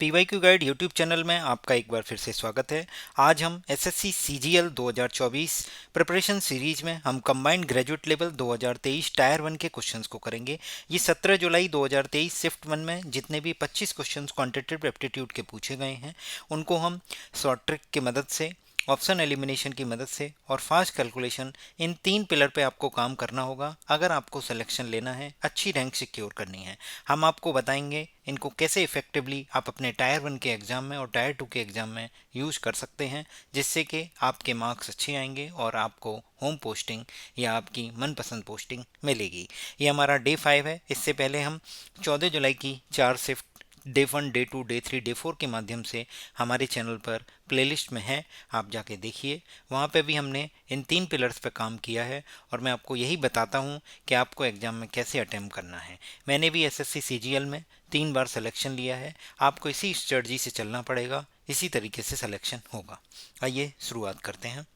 PYQ guide YouTube channel में आपका एक बार फिर से स्वागत है। आज हम एसएससी सीजीएल 2024 प्रिपरेशन सीरीज में हम कंबाइंड ग्रेजुएट लेवल 2023 टायर 1 के क्वेश्चंस को करेंगे। ये 17 जुलाई 2023 शिफ्ट 1 में जितने भी 25 क्वेश्चंस क्वांटिटेटिव एप्टीट्यूड के पूछे गए हैं उनको हम शॉर्ट ट्रिक की मदद से, ऑप्शन एलिमिनेशन की मदद से और फास्ट कैलकुलेशन, इन 3 पिलर पे आपको काम करना होगा अगर आपको सिलेक्शन लेना है, अच्छी रैंक सिक्योर करनी है। हम आपको बताएंगे इनको कैसे इफेक्टिवली आप अपने टायर 1 के एग्ज़ाम में और टायर 2 के एग्ज़ाम में यूज कर सकते हैं, जिससे कि आपके मार्क्स अच्छे आएंगे और आपको होम पोस्टिंग या आपकी मनपसंद पोस्टिंग मिलेगी। ये हमारा डे 5 है। इससे पहले हम 14 जुलाई की 4 shift day 1, day 2, day 3, day 4 के माध्यम से हमारे चैनल पर प्लेलिस्ट में है, आप जाके देखिए। वहाँ पे भी हमने इन 3 पिलर्स पे काम किया है और मैं आपको यही बताता हूँ कि आपको एग्ज़ाम में कैसे अटेम्प्ट करना है। मैंने भी एसएससी सीजीएल में 3 बार सिलेक्शन लिया है। आपको इसी स्ट्रेटजी से चलना पड़ेगा, इसी तरीके से सिलेक्शन होगा। आइए शुरुआत करते हैं।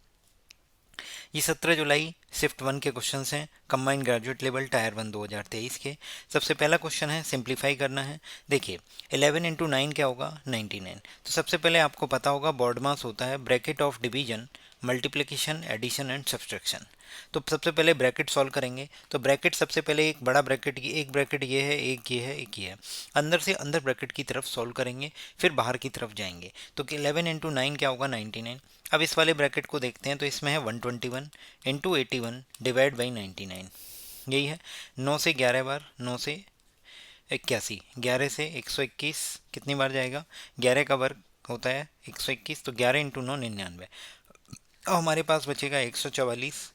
ये 17 जुलाई शिफ्ट 1 के क्वेश्चंस हैं, कंबाइंड ग्रेजुएट लेवल टायर 1 2023 के। सबसे पहला क्वेश्चन है, सिंप्लीफाई करना है। देखिए 11 इंटू 9 क्या होगा, 99। तो सबसे पहले आपको पता होगा बॉड मास होता है bracket of division, multiplication, addition and subtraction. तो सबसे पहले ब्रैकेट सॉल्व करेंगे। तो ब्रैकेट सबसे पहले एक बड़ा ब्रैकेट, एक ब्रैकेट ये है, एक ये है, एक ये है। अंदर से अंदर ब्रैकेट की तरफ सॉल्व करेंगे, फिर बाहर की तरफ जाएंगे। तो 11 इंटू 9 क्या होगा, 99। अब इस वाले ब्रैकेट को देखते हैं तो इसमें है 121 इंटू 81 डिवाइड बाई 99। यही है। 9 से 11 बार, 9 से 81, 11 से 121 कितनी बार जाएगा, 11 का वर्ग होता है 121, तो 11 इंटू 9 99। अब हमारे पास बचेगा 144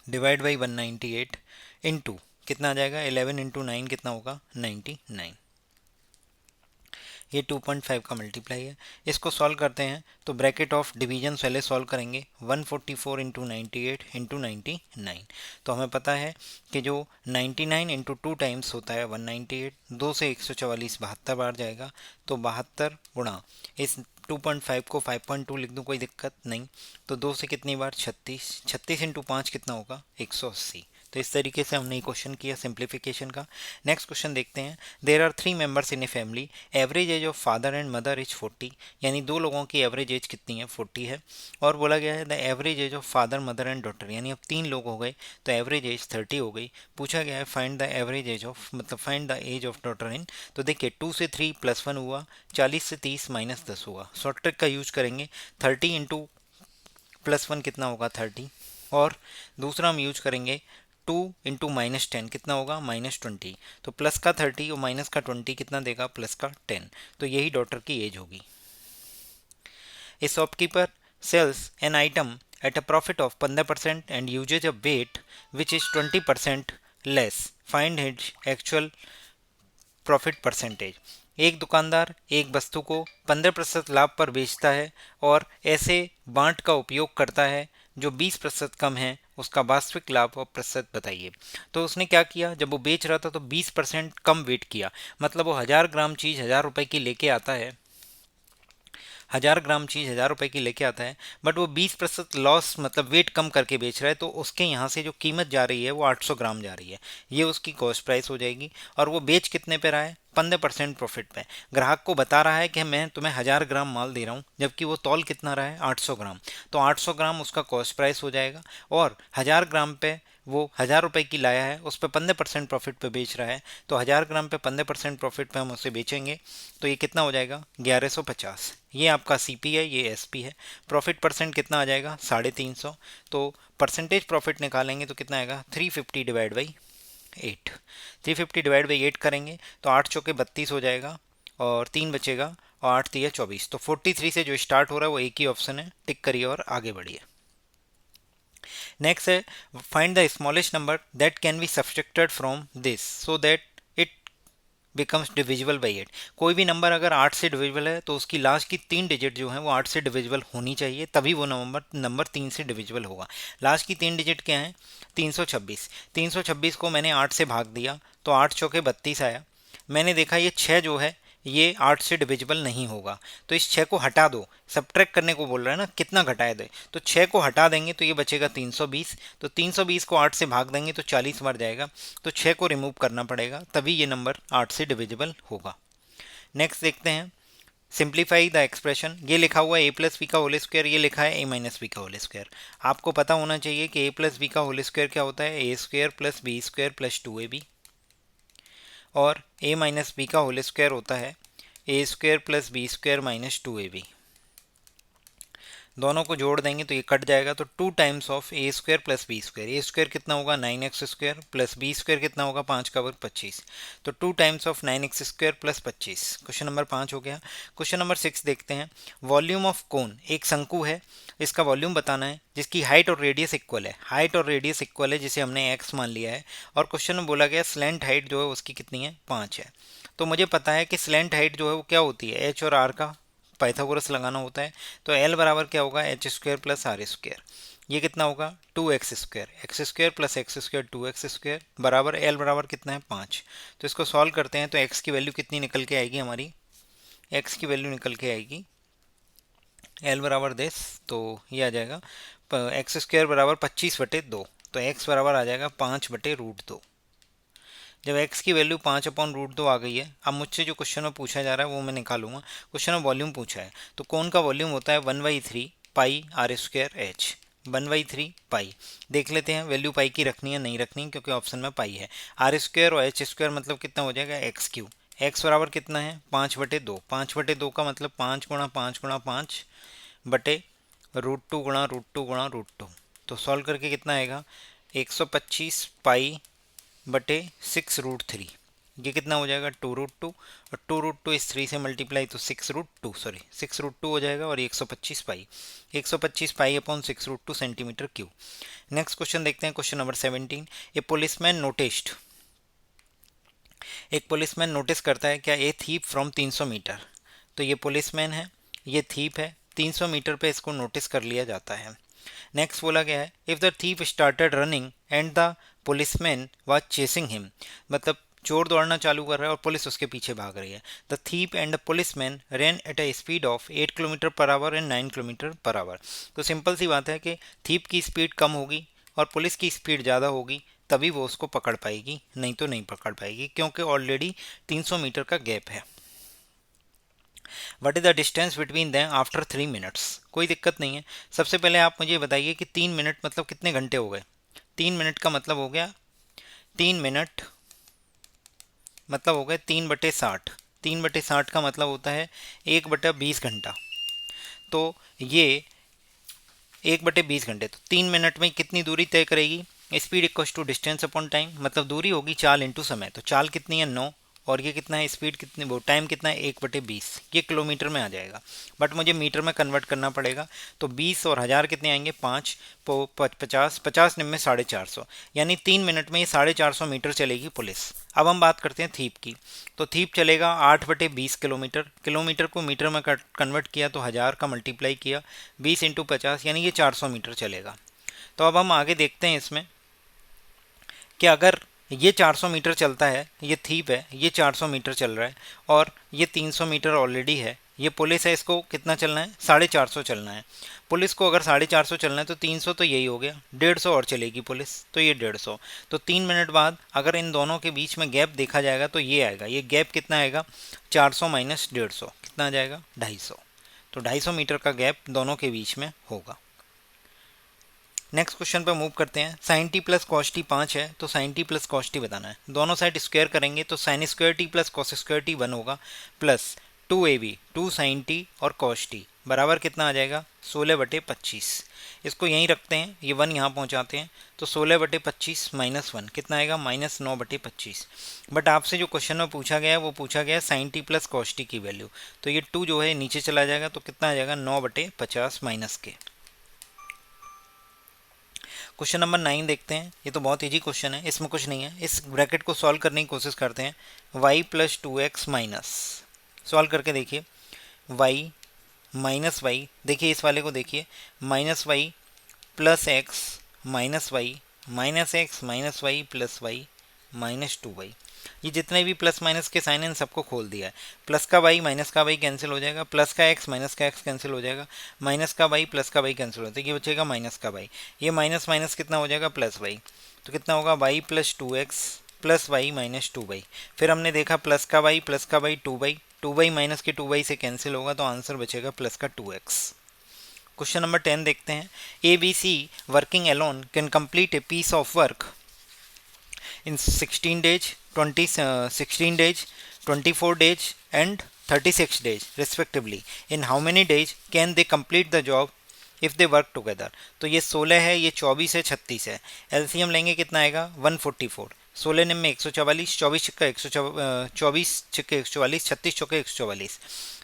डिवाइड बाई 198 इंटू कितना आ जाएगा, 11 इंटू 9 कितना होगा, 99। ये 2.5 का मल्टीप्लाई है। इसको सॉल्व करते हैं तो ब्रैकेट ऑफ डिवीजन पहले सॉल्व करेंगे, 144 इंटू 98 इंटू 99। तो हमें पता है कि जो 99 इंटू 2 टाइम्स होता है 198, 2 से 144 72 बार जाएगा। तो 72 गुणा इस 2.5 को 5.2 लिख दूँ, कोई दिक्कत नहीं। तो 2 से कितनी बार, 36, 36 इंटू 5 कितना होगा, 180। तो इस तरीके से हमने क्वेश्चन किया सिंप्लीफिकेशन का। नेक्स्ट क्वेश्चन देखते हैं। There are 3 members in a family, average age of father and mother is 40। यानी 2 लोगों की एवरेज एज कितनी है, 40 है। और बोला गया है the average age of father, mother and daughter, यानी अब 3 लोग हो गए तो एवरेज एज 30 हो गई। पूछा गया है find the average age of, मतलब find the age of daughter in. तो देखिए 2 से 3 प्लस 1 हुआ, 40 से 30 माइनस 10 हुआ। शॉर्ट ट्रिक का यूज करेंगे, 30 इंटू प्लस 1 कितना होगा, 30। और दूसरा हम यूज करेंगे 2 इंटू -10 कितना होगा, -20। तो प्लस का 30 और माइनस का 20 कितना देगा, प्लस का 10। तो यही डॉटर की एज होगी। A shopkeeper sells an item at a profit of 15% and uses a weight which is 20% less, find his actual profit percentage. एक दुकानदार एक वस्तु को 15% लाभ पर बेचता है और ऐसे बांट का उपयोग करता है जो 20% कम है, उसका वास्तविक लाभ और प्रतिशत बताइए। तो उसने क्या किया, जब वो बेच रहा था तो 20% कम वेट किया, मतलब वो 1000 ग्राम चीज़ 1000 रुपए की लेके आता है, 1000 ग्राम चीज़ 1000 रुपए की लेके आता है, बट वो 20% लॉस, मतलब वेट कम करके बेच रहा है। तो उसके यहाँ से जो कीमत जा रही है वो 800 ग्राम जा रही है, ये उसकी कॉस्ट प्राइस हो जाएगी। और वो बेच कितने पे रहा है, 15% प्रॉफिट पे। ग्राहक को बता रहा है कि मैं तुम्हें 1000 ग्राम माल दे रहा हूँ, जबकि वो तौल कितना रहा है, 800 ग्राम। तो 800 ग्राम उसका कॉस्ट प्राइस हो जाएगा। और 1000 ग्राम पे वो 1000 रुपए की लाया है, उस पर 15% प्रॉफिट पे बेच रहा है। तो 1000 ग्राम पे 15% प्रॉफिट पे हम उसे बेचेंगे तो ये कितना हो जाएगा, 1150। ये आपका सीपी है, ये एसपी है। प्रॉफिट परसेंट कितना आ जाएगा, 350। तो परसेंटेज प्रॉफिट निकालेंगे तो कितना आएगा, 350 डिवाइड बाई 8। 350 डिवाइड बाई 8 करेंगे तो 8 चौके 32 हो जाएगा और 3 बचेगा और 8 3 24। तो 43 से जो स्टार्ट हो रहा है वो एक ही ऑप्शन है, टिक करिए और आगे बढ़िए। नेक्स्ट है find the smallest number that can be subtracted from this so that it becomes divisible by 8। कोई भी नंबर अगर 8 से डिविजिबल है तो उसकी लास्ट की 3 डिजिट जो है वो 8 से डिविजिबल होनी चाहिए, तभी वो नंबर 3 से डिविजिबल होगा। लास्ट की 3 डिजिट क्या है, 326। 326 को मैंने 8 से भाग दिया तो 8 चौके 32 आया। मैंने देखा ये 6 जो है ये 8 से डिविजिबल नहीं होगा, तो इस 6 को हटा दो। सब्ट्रैक्ट करने को बोल रहा है ना, कितना घटाए दे, तो 6 को हटा देंगे तो ये बचेगा 320। तो 320 को 8 से भाग देंगे तो 40 बार जाएगा, तो 6 को रिमूव करना पड़ेगा, तभी ये नंबर 8 से डिविजिबल होगा। नेक्स्ट देखते हैं सिंप्लीफाई द एक्सप्रेशन। ये लिखा हुआ है ए प्लस बी का होल स्क्वायर, ये लिखा है ए माइनस बी का होल स्क्वायर। आपको पता होना चाहिए कि ए प्लस बी का होल स्क्वायर क्या होता है, A square plus B square plus 2ab, और ए माइनस बी का होल स्क्वायर होता है A square plus B square minus 2ab। दोनों को जोड़ देंगे तो ये कट जाएगा, तो 2 times of A square plus B square. A square कितना होगा 9x square, plus B square कितना होगा 5 का वर्ग 25, तो 2 times of 9x square plus 25। Question number 5 हो गया। क्वेश्चन नंबर 6 देखते हैं। वॉल्यूम ऑफ कोन, एक शंकु है, इसका वॉल्यूम बताना है जिसकी हाइट और रेडियस इक्वल है। हाइट और रेडियस इक्वल है जिसे हमने x मान लिया है, और क्वेश्चन में बोला गया स्लैंट हाइट जो है उसकी कितनी है, 5 है। तो मुझे पता है कि स्लैंट हाइट जो है वो क्या होती है, h और r का पाइथागोरस लगाना होता है। तो L बराबर क्या होगा, H square plus R square. ये कितना होगा 2x square, X square plus X square 2x square बराबर L बराबर कितना है 5। तो इसको सॉल्व करते हैं तो x की वैल्यू कितनी निकल के आएगी हमारी, x की वैल्यू निकल के आएगी L बराबर 10, तो ये आ जाएगा एक्स स्क्वायर बराबर 25/2, तो x बराबर आ जाएगा 5/√2। जब x की वैल्यू 5/√2 आ गई है, अब मुझसे जो क्वेश्चन में पूछा जा रहा है वो मैं निकालूंगा। क्वेश्चन में वॉल्यूम पूछा है, तो कौन का वॉल्यूम होता है 1/3 पाई आर स्क्वायर एच। 1/3 पाई, देख लेते हैं वैल्यू पाई की रखनी है नहीं रखनी, क्योंकि ऑप्शन में पाई है। आर स्क्वायर और एच स्क्वायर मतलब कितना हो जाएगा एक्स क्यू। एक्स बराबर कितना है 5/2, 5/2 का मतलब 5 गुणा 5 गुणा 5 बटे √2 गुणा √2 गुणा √2। तो सॉल्व करके कितना आएगा 125 पाई बटे 6√3। ये कितना हो जाएगा 2√2, और 2√2 इस 3 से मल्टीप्लाई तो 6√2 हो जाएगा, और 125 पाई, 125 pi upon 6√2 centimetre cube. Next question देखते हैं, क्वेश्चन नंबर 17। ए पुलिसमैन नोटिस्ड, एक पुलिसमैन नोटिस करता है क्या, ए थीप फ्रॉम 300 मीटर। तो ये पुलिसमैन है, ये थीप है, 300 मीटर पे इसको नोटिस कर लिया जाता है। नेक्स्ट बोला गया है if the thief started running and the policeman was chasing him, मतलब चोर दौड़ना चालू कर रहा है और पुलिस उसके पीछे भाग रही है। The thief and the policeman run at a speed of 8 kilometre per hour and 9 kilometre per hour. तो सिंपल सी बात है कि थीप की स्पीड कम होगी और पुलिस की स्पीड ज़्यादा होगी, तभी वो उसको पकड़ पाएगी, नहीं तो नहीं पकड़ पाएगी, क्योंकि ऑलरेडी 300 मीटर का गैप है। What is the distance between them after 3 minutes. कोई दिक्कत नहीं है। सबसे पहले आप मुझे बताइए कि 3 मिनट मतलब कितने घंटे हो गए। 3 मिनट का मतलब हो गया, 3 मिनट मतलब हो गए 3/60। 3/60 का मतलब होता है 1/20 घंटा। तो ये 1/20 घंटे, तो 3 मिनट में कितनी दूरी तय करेगी। Speed equal to distance upon time, मतलब दूरी होगी चाल इंटू समय। तो चाल कितनी है 9, और ये कितना है स्पीड कितनी, वो टाइम कितना है 1/20। ये किलोमीटर में आ जाएगा, बट मुझे मीटर में कन्वर्ट करना पड़ेगा। तो 20 और 1000 कितने आएंगे 5, 50, 50 निम्न में 450, यानी 3 मिनट में ये 450 मीटर चलेगी पुलिस। अब हम बात करते हैं थीप की। तो थीप चलेगा 8/20 किलोमीटर। किलोमीटर को मीटर में कन्वर्ट किया तो 1000 का मल्टीप्लाई किया 20 इंटू 50, यानी ये 400 मीटर चलेगा। तो अब हम आगे देखते हैं इसमें कि अगर ये 400 मीटर चलता है, ये थीप है, ये 400 मीटर चल रहा है, और ये 300 मीटर ऑलरेडी है, ये पुलिस है, इसको कितना चलना है 450 चलना है। पुलिस को अगर 450 चलना है तो 300 तो यही हो गया, 150 और चलेगी पुलिस, तो ये 150। तो 3 मिनट बाद अगर इन दोनों के बीच में गैप देखा जाएगा तो ये आएगा, ये गैप कितना आएगा 400 माइनस 150 कितना आ जाएगा 250। तो 250 मीटर का गैप दोनों के बीच में होगा। नेक्स्ट क्वेश्चन पे मूव करते हैं। Sine T plus cos T 5 है, तो sine T plus cos T बताना है। दोनों साइड स्क्वायर करेंगे तो sine square T plus cos square T 1 होगा, प्लस 2ab 2 साइन टी और कॉस टी बराबर कितना आ जाएगा 16/25। इसको यहीं रखते हैं, ये 1 यहाँ पहुँचाते हैं, तो 16/25 माइनस 1 कितना आएगा -9/25। बट आपसे जो क्वेश्चन में पूछा गया है वो पूछा गया है sine T plus cos T की वैल्यू, तो ये 2 जो है नीचे चला जाएगा, तो कितना आ जाएगा 9/50 माइनस के। क्वेश्चन नंबर 9 देखते हैं। ये तो बहुत इजी क्वेश्चन है, इसमें कुछ नहीं है। इस ब्रैकेट को सॉल्व करने की कोशिश करते हैं। y + 2x माइनस, सॉल्व करके देखिए y माइनस वाई, देखिए इस वाले को देखिए -y + x minus Y minus X minus Y plus Y minus 2y। ये जितने भी प्लस माइनस के साइन इन सबको खोल दिया है। प्लस का वाई माइनस का वाई कैंसिल हो जाएगा, प्लस का एक्स माइनस का एक्स कैंसिल हो जाएगा, माइनस का वाई प्लस का वाई कैंसिल हो जाएगा, ये बचेगा माइनस का वाई। ये माइनस माइनस कितना हो जाएगा प्लस वाई, तो कितना होगा y + 2x plus Y minus 2y। फिर हमने देखा प्लस का वाई 2y, 2y माइनस के 2y से कैंसिल होगा तो आंसर बचेगा प्लस का 2x। क्वेश्चन नंबर 10 देखते हैं। A B C working alone can complete a piece of work in 16 days, 16 days, 24 days and 36 days respectively. In how many days can they complete the job if they work together? तो ये 16 है, ये 24 है, 36 है। LCM लेंगे कितना आएगा 144। 16 निम में 144, 24 छिक्का 124 छिक्के 144, 36 चौके 144।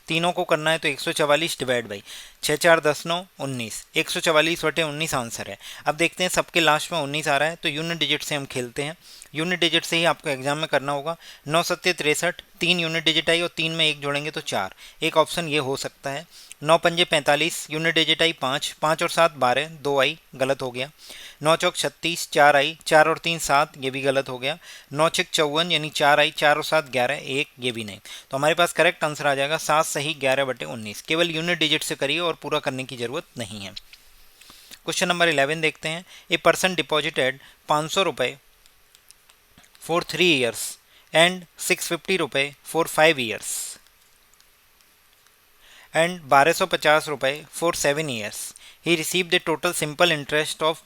तीनों को करना है तो 144 डिवाइड बाई 6 4 10 9 19, 144 बटे 19 आंसर है। अब देखते हैं सबके लास्ट में 19 आ रहा है तो यूनिट डिजिट से हम खेलते हैं। यूनिट डिजिट से ही आपको एग्जाम में करना होगा। 9 सत्ते 63, 3 यूनिट डिजिट आई और 3 में 1 जोड़ेंगे तो 4। एक ऑप्शन ये हो सकता है। 9 पंजे 45, यूनिट डिजिट आई 5, 5 और 7 12, 2 आई, गलत हो गया। 9 चौक 36, 4 आई, 4 और 3 7, ये भी गलत हो गया। 9 छिक 54 यानी 4 आई, 4 और 7 11, 1, ये भी नहीं। तो हमारे पास करेक्ट आंसर आ जाएगा 7 सही 11 बटे 19। केवल यूनिट डिजिट से करिए और पूरा करने की जरूरत नहीं है। क्वेश्चन नंबर 11 देखते हैं। ए पर्सन डिपॉजिटेड 500 रुपये for 3 years and 650 रुपये for 5 years and 1250 रुपये for 7 years. He received the total simple interest of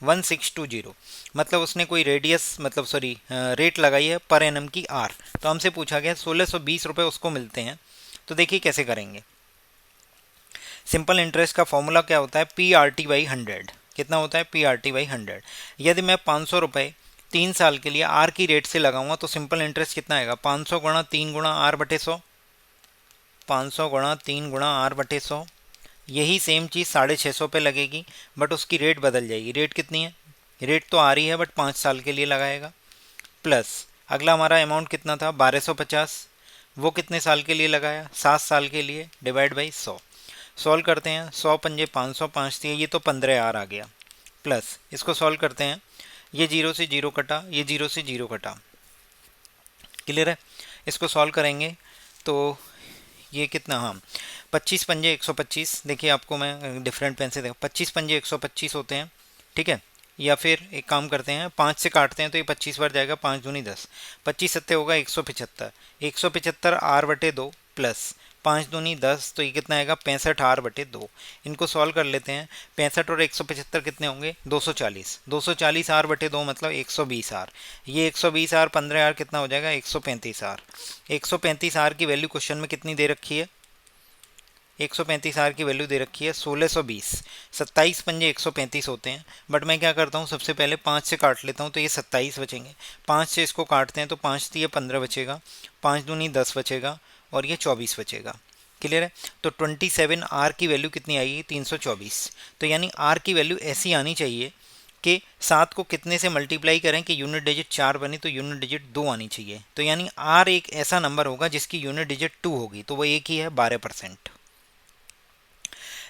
1620। मतलब उसने कोई रेट लगाई है पर एनम की आर। तो हमसे पूछा गया 1620 रुपये उसको मिलते हैं। तो देखिए कैसे करेंगे। सिंपल इंटरेस्ट का फॉर्मूला क्या होता है, पी आर टी बाई 100। कितना होता है, पी आर टी बाई 100। यदि मैं 500 रुपये 3 साल के लिए आर की रेट से लगाऊंगा तो सिंपल इंटरेस्ट कितना आएगा, 500 गुणा 3 गुणा आर बटे 100, 500 गुणा 3 गुणा आर बटे 100। यही सेम चीज़ 650 पे लगेगी बट उसकी रेट बदल जाएगी। रेट कितनी है, रेट तो आ रही है बट 5 साल के लिए लगाएगा। प्लस अगला हमारा अमाउंट कितना था 1250, वो कितने साल के लिए लगाया, 7 साल के लिए, डिवाइड बाई 100। सॉल्व करते हैं। 100 पंजे 500, 5 दिए, ये तो 15 आ गया। प्लस इसको सॉल्व करते हैं। ये 0 से 0 कटा, ये 0 से 0 कटा। क्लियर है। इसको सॉल्व करेंगे तो ये कितना, हाँ 25 पंजे 125। देखिए आपको मैं डिफरेंट पेन से देखा, 25 पंजे 125 होते हैं, ठीक है। या फिर एक काम करते हैं, 5 से काटते हैं तो ये 25 बार जाएगा, 5 दूनी 10, 25 सत्ते होगा 175, 175 आर बटे 2 प्लस 5 दूनी 10, तो ये कितना आएगा 65 आर बटे 2। इनको सॉल्व कर लेते हैं। 65 और 175 कितने होंगे 240, 240 आर बटे 2 मतलब 120 आर। ये 120 आर 15 आर कितना हो जाएगा 135 आर। 135 आर की वैल्यू क्वेश्चन में कितनी दे रखी है, 135 आर की वैल्यू दे रखी है 1620। 27 पंजे 135 होते हैं बट मैं क्या करता हूँ, सबसे पहले 5 से काट लेता हूँ तो ये 27 बचेंगे। 5 से इसको काटते हैं तो 5 दिए 15 बचेगा, 5 दूनी 10 बचेगा और ये 24 बचेगा। क्लियर है। तो 27 आर की वैल्यू कितनी आएगी 324। तो यानी आर की वैल्यू ऐसी आनी चाहिए कि 7 को कितने से मल्टीप्लाई करें कि यूनिट डिजिट 4 बनी तो यूनिट डिजिट 2 आनी चाहिए। तो यानी आर एक ऐसा नंबर होगा जिसकी यूनिट डिजिट 2 होगी, तो वो एक ही है 12%।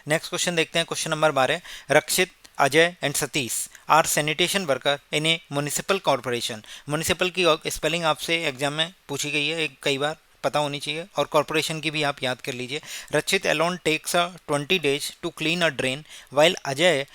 नेक्स्ट क्वेश्चन देखते हैं। Question number 12। Rakshit, Ajay and Satish are sanitation worker in a municipal corporation. Municipal की स्पेलिंग आपसे एग्जाम में पूछी गई है, कई बार पता होनी चाहिए, और कॉरपोरेशन की भी आप याद कर लीजिए। Rakshit alone takes 20 days to clean a drain while Ajay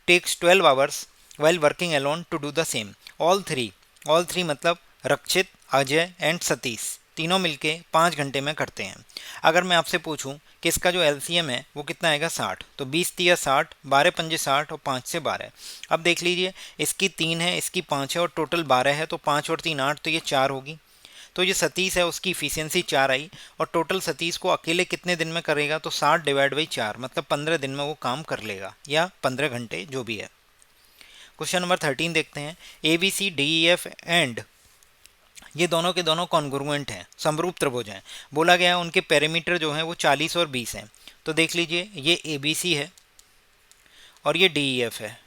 takes 12 hours while working alone to do the same. All three मतलब रक्षित, अजय एंड सतीश तीनों मिलके 5 घंटे में करते हैं। अगर मैं आपसे पूछूं कि इसका जो एलसीएम है वो कितना आएगा 60, तो 20 तिया 60, 12 पंजे 60 और 5 से 12। अब देख लीजिए, इसकी 3 है, इसकी 5 है और टोटल 12 है, तो 5 और 3 8, तो ये 4 होगी। तो ये सतीश है, उसकी इफिशियंसी 4 आई और टोटल सतीश को अकेले कितने दिन में करेगा, तो 60 डिवाइड बाई 4 मतलब 15 दिन में वो काम कर लेगा, या 15 घंटे जो भी है। क्वेश्चन नंबर 13 देखते हैं। A B C D E F and, ये दोनों के दोनों कॉन्ग्रुएंट हैं, समरूप त्रिभुज हैं। बोला गया है उनके पेरीमीटर जो है वो 40 और 20 हैं। तो देख लीजिए, ये ए बी सी है और ये डी ई एफ है,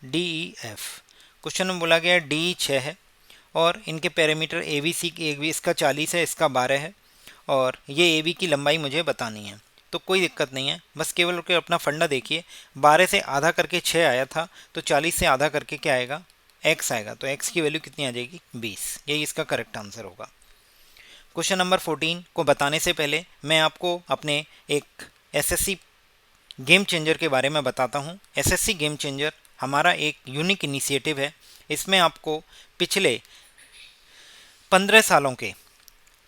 डी ई एफ। क्वेश्चन में बोला गया डी 6 है और इनके पेरीमीटर ए बी सी, इसका 40 है, इसका 12 है, और ये ए बी की लंबाई मुझे बतानी है। तो कोई दिक्कत नहीं है, बस केवल के अपना फंडा देखिए। 12 से आधा करके 6 आया था, तो 40 से आधा करके क्या आएगा, x आएगा। तो x की वैल्यू कितनी आ जाएगी 20। यही इसका करेक्ट आंसर होगा। क्वेश्चन नंबर 14 को बताने से पहले मैं आपको अपने एक एसएससी गेम चेंजर के बारे में बताता हूँ। एसएससी गेम चेंजर हमारा एक यूनिक इनिशिएटिव है। इसमें आपको पिछले 15 सालों के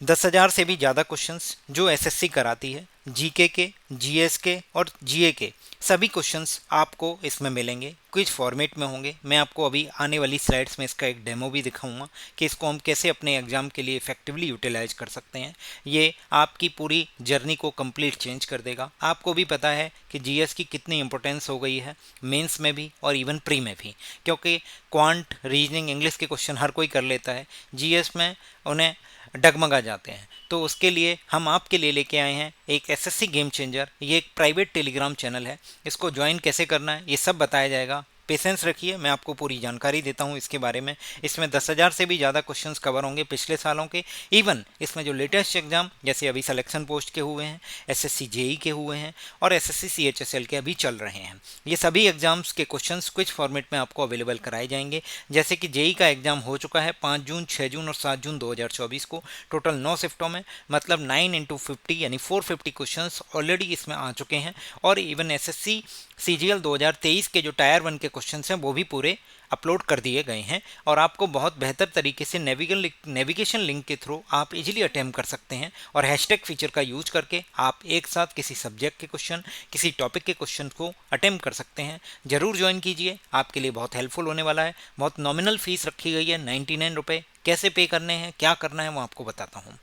10,000 से भी ज़्यादा क्वेश्चंस जो एसएससी कराती है, जीके के, जीएस के और जीए के सभी क्वेश्चंस आपको इसमें मिलेंगे, क्विज फॉर्मेट में होंगे। मैं आपको अभी आने वाली स्लाइड्स में इसका एक डेमो भी दिखाऊंगा कि इसको हम कैसे अपने एग्जाम के लिए इफेक्टिवली यूटिलाइज कर सकते हैं। ये आपकी पूरी जर्नी को कंप्लीट चेंज कर देगा। आपको भी पता है कि जीएस की कितनी इंपॉर्टेंस हो गई है मेंस में भी और इवन प्री में भी, क्योंकि क्वांट, रीजनिंग, इंग्लिश के क्वेश्चन हर कोई कर लेता है, जीएस में उन्हें डगमगा जाते हैं। तो उसके लिए हम आपके लिए लेके आए हैं एक एसएससी गेम चेंजर। ये एक प्राइवेट टेलीग्राम चैनल है, इसको ज्वाइन कैसे करना है ये सब बताया जाएगा। पेशेंस रखिए, मैं आपको पूरी जानकारी देता हूँ इसके बारे में। इसमें 10,000 से भी ज़्यादा क्वेश्चंस कवर होंगे पिछले सालों के। इवन इसमें जो लेटेस्ट एग्जाम जैसे अभी सिलेक्शन पोस्ट के हुए हैं, एसएससी जेई के हुए हैं और एसएससी सीएचएसएल के अभी चल रहे हैं, ये सभी एग्जाम्स के क्वेश्चंस क्विज फॉर्मेट में आपको अवेलेबल कराए जाएंगे। जैसे कि जेई का एग्जाम हो चुका है 5 जून, 6 जून और 7 जून 2024 को, टोटल 9 शिफ्टों में, मतलब 9 × 50 यानी 450 क्वेश्चंस ऑलरेडी इसमें आ चुके हैं। और इवन एसएससी सीजीएल 2023 के जो टायर 1 के क्वेश्चंस हैं वो भी पूरे अपलोड कर दिए गए हैं और आपको बहुत बेहतर तरीके से नेविगेशन लिंक के थ्रू आप इजीली अटेम्प्ट कर सकते हैं। और हैशटैग फीचर का यूज करके आप एक साथ किसी सब्जेक्ट के क्वेश्चन, किसी टॉपिक के क्वेश्चन को अटेम्प्ट कर सकते हैं। जरूर ज्वाइन कीजिए, आपके लिए बहुत हेल्पफुल होने वाला है। बहुत नॉमिनल फीस रखी गई है, 99 रुपये। कैसे पे करने हैं, क्या करना है, वो आपको बताता हूँ।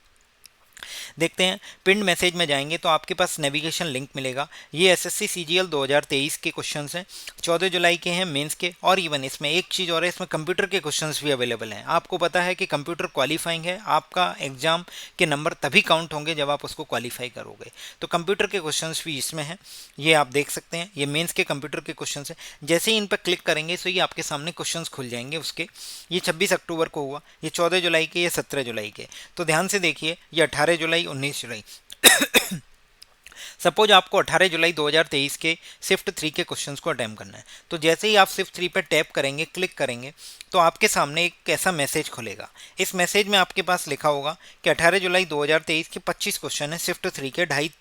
देखते हैं, पिंड मैसेज में जाएंगे तो आपके पास नेविगेशन लिंक मिलेगा। ये एसएससी सीजीएल 2023 के क्वेश्चंस हैं, 14 जुलाई के हैं मेंस के। और इवन इसमें एक चीज़ और है, इसमें कंप्यूटर के क्वेश्चंस भी अवेलेबल हैं। आपको पता है कि कंप्यूटर क्वालिफाइंग है, आपका एग्जाम के नंबर तभी काउंट होंगे जब आप उसको क्वालिफाई करोगे। तो कंप्यूटर के क्वेश्चंस भी इसमें हैं, ये आप देख सकते हैं। ये मेंस के कंप्यूटर के क्वेश्चन है। जैसे ही इन पर क्लिक करेंगे तो ये आपके सामने क्वेश्चंस खुल जाएंगे उसके। ये 26 अक्टूबर को हुआ, ये 14 जुलाई के, ये 17 जुलाई के। तो ध्यान से देखिए, ये 18 जुलाई, 19 जुलाई। सपोज आपको 18 जुलाई 2023 के शिफ्ट 3 के क्वेश्चंस को अटेम्प्ट करना है, तो जैसे ही आप शिफ्ट 3 पर टैप करेंगे, क्लिक करेंगे, तो आपके सामने एक ऐसा मैसेज खुलेगा। इस मैसेज में आपके पास लिखा होगा कि 18 जुलाई 2023 के 25 क्वेश्चन है शिफ्ट 3 के 2:30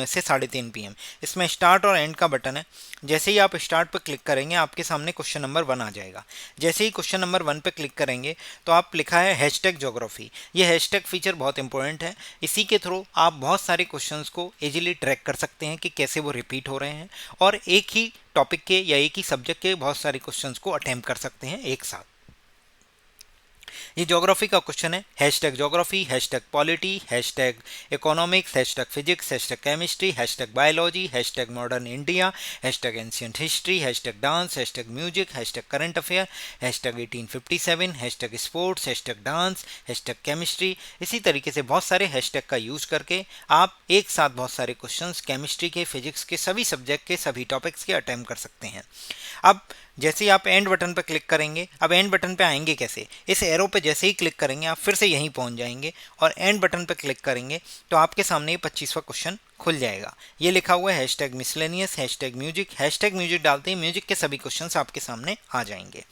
से 3:30 PM। इसमें स्टार्ट और एंड का बटन है। जैसे ही आप स्टार्ट पर क्लिक करेंगे, आपके सामने क्वेश्चन नंबर 1 आ जाएगा। जैसे ही क्वेश्चन नंबर 1 पे क्लिक करेंगे तो आप लिखा है हैशटैग ज्योग्राफी। ये हैशटैग फीचर बहुत इंपॉर्टेंट है। इसी के थ्रू आप बहुत सारे क्वेश्चंस को इजीली ट्रैक कर सकते हैं कि कैसे वो रिपीट हो रहे हैं, और एक ही टॉपिक के या एक ही सब्जेक्ट के बहुत सारे क्वेश्चंस को अटेम्प्ट कर सकते हैं एक साथ। ये ज्योग्राफी का क्वेश्चन है, hashtag geography, hashtag polity, hashtag economics, hashtag physics, hashtag chemistry, hashtag biology, hashtag modern India, hashtag ancient history, hashtag dance, hashtag music, hashtag current affair, hashtag 1857, hashtag sports, hashtag dance, hashtag chemistry. इसी तरीके से बहुत सारे hashtag का use करके आप एक साथ बहुत सारे क्वेश्चंस केमिस्ट्री के, फिजिक्स के, सभी सब्जेक्ट के, सभी टॉपिक्स के अटेम्प्ट कर सकते हैं। अब जैसे ही आप एंड बटन पर क्लिक करेंगे, अब एंड बटन पे आएंगे कैसे, इस एरो पे जैसे ही क्लिक करेंगे आप फिर से यहीं पहुंच जाएंगे और एंड बटन पर क्लिक करेंगे तो आपके सामने ये 25वां क्वेश्चन खुल जाएगा। ये लिखा हुआ है hashtag miscellaneous, hashtag music. Hashtag music डालते ही म्यूजिक के सभी क्वेश्चंस आपके सामने आ जाएंगे।